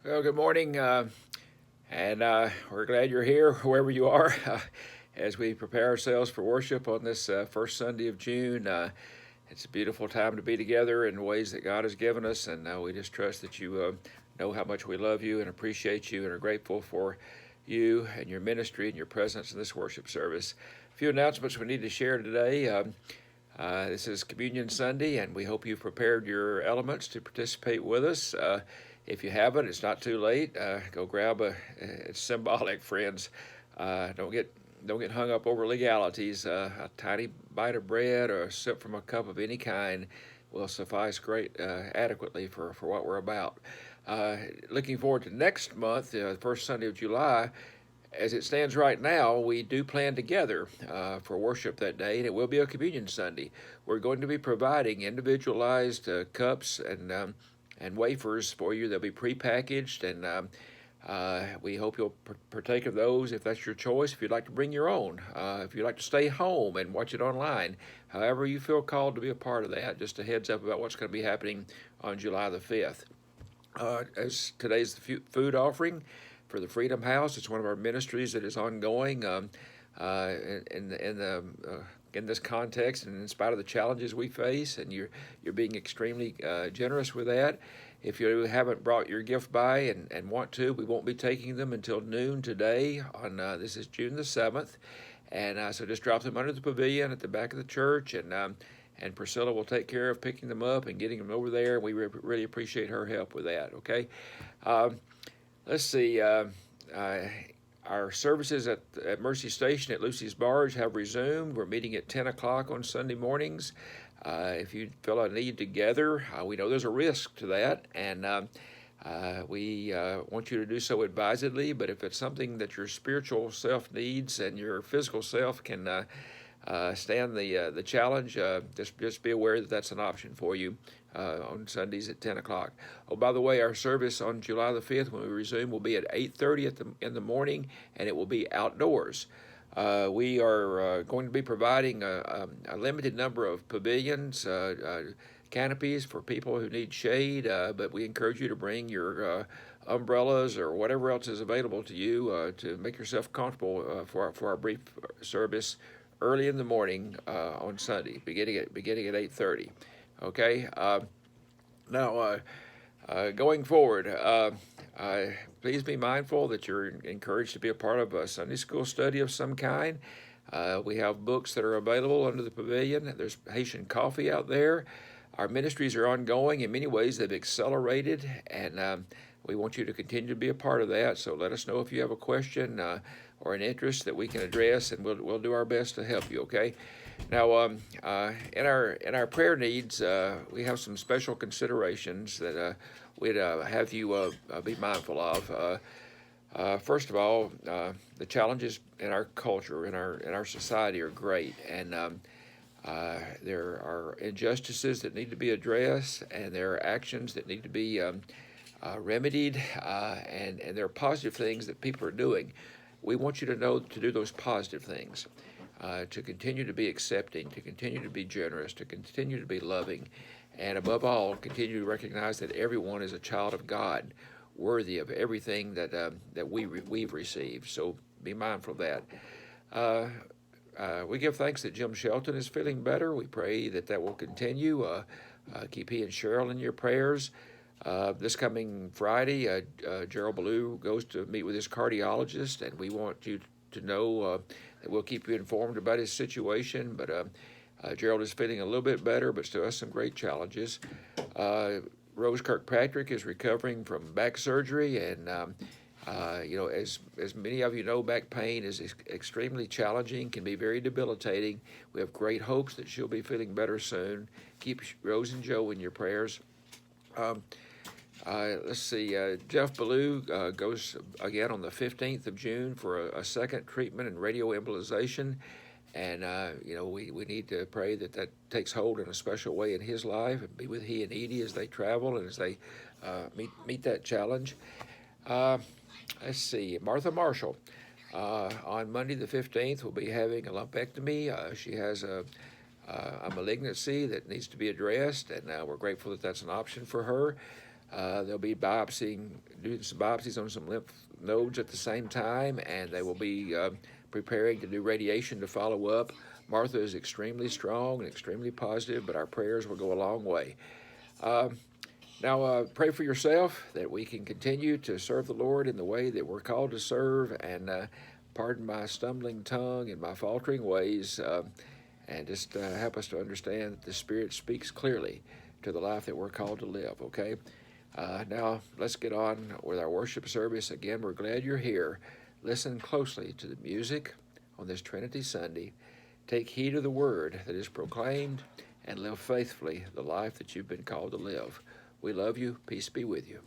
Well, good morning, and we're glad you're here wherever you are as we prepare ourselves for worship on this first Sunday of June. It's a beautiful time to be together in ways that God has given us, and we just trust that you know how much we love you and appreciate you and are grateful for you and your ministry and your presence in this worship service. A few announcements we need to share today. This is Communion Sunday, and we hope you've prepared your elements to participate with us. If you haven't, it's not too late. Go grab a. It's symbolic, friends. Don't get hung up over legalities. A tiny bite of bread or a sip from a cup of any kind will suffice great adequately for what we're about. Looking forward to next month, the first Sunday of July. As it stands right now, we do plan together for worship that day, and it will be a communion Sunday. We're going to be providing individualized cups and wafers for you. They'll be prepackaged, and we hope you'll partake of those if that's your choice. If you'd like to bring your own, if you'd like to stay home and watch it online, however you feel called to be a part of that. Just a heads up about what's going to be happening on July the 5th. As today's the food offering for the Freedom House. It's one of our ministries that is ongoing in this context, and in spite of the challenges we face, and you're being extremely generous with that. If you haven't brought your gift by and want to, we won't be taking them until noon today. On this is June the 7th, and so just drop them under the pavilion at the back of the church, and Priscilla will take care of picking them up and getting them over there. We really appreciate her help with that. Okay. Um, let's see. Our services at Mercy Station at Lucy's Barge have resumed. We're meeting at 10 o'clock on Sunday mornings. If you feel a need to gather, we know there's a risk to that, and we want you to do so advisedly. But if it's something that your spiritual self needs and your physical self can stand the challenge, just be aware that that's an option for you on Sundays at 10 o'clock. Oh, by the way, our service on July the 5th, when we resume, will be at 8:30 in the morning, and it will be outdoors. We are going to be providing a limited number of pavilions, canopies for people who need shade, but we encourage you to bring your umbrellas or whatever else is available to you to make yourself comfortable for our brief service early in the morning on Sunday, beginning at 8:30. Okay. Now, going forward, please be mindful that you're encouraged to be a part of a Sunday school study of some kind. We have books that are available under the pavilion. There's Haitian coffee out there. Our ministries are ongoing. In many ways, they've accelerated, and we want you to continue to be a part of that. So let us know if you have a question or an interest that we can address, and we'll do our best to help you. Okay. Now, in our prayer needs, we have some special considerations that we'd have you be mindful of. First of all, the challenges in our culture, in our society, are great, and there are injustices that need to be addressed, and there are actions that need to be remedied, and there are positive things that people are doing. We want you to know to do those positive things, to continue to be accepting, to continue to be generous, to continue to be loving, and above all, continue to recognize that everyone is a child of God, worthy of everything that we've received. So be mindful of that. We give thanks that Jim Shelton is feeling better. We pray that will continue. Keep he and Cheryl in your prayers. This coming Friday, Gerald Ballou goes to meet with his cardiologist, and we want you to know that we'll keep you informed about his situation. But Gerald is feeling a little bit better, but still has some great challenges. Rose Kirkpatrick is recovering from back surgery, and as many of you know, back pain is extremely challenging, can be very debilitating. We have great hopes that she'll be feeling better soon. Keep Rose and Joe in your prayers. Let's see, Jeff Ballou goes again on the 15th of June for a second treatment in radioembolization. And, we need to pray that takes hold in a special way in his life, and be with he and Edie as they travel and as they meet that challenge. Let's see, Martha Marshall. On Monday the 15th, will be having a lumpectomy. She has a malignancy that needs to be addressed, and we're grateful that that's an option for her. They'll be doing some biopsies on some lymph nodes at the same time, and they will be preparing to do radiation to follow up. Martha is extremely strong and extremely positive, but our prayers will go a long way. Now, pray for yourself that we can continue to serve the Lord in the way that we're called to serve, and pardon my stumbling tongue and my faltering ways, and just help us to understand that the Spirit speaks clearly to the life that we're called to live, okay? Now, let's get on with our worship service. Again, we're glad you're here. Listen closely to the music on this Trinity Sunday. Take heed of the word that is proclaimed, and live faithfully the life that you've been called to live. We love you. Peace be with you.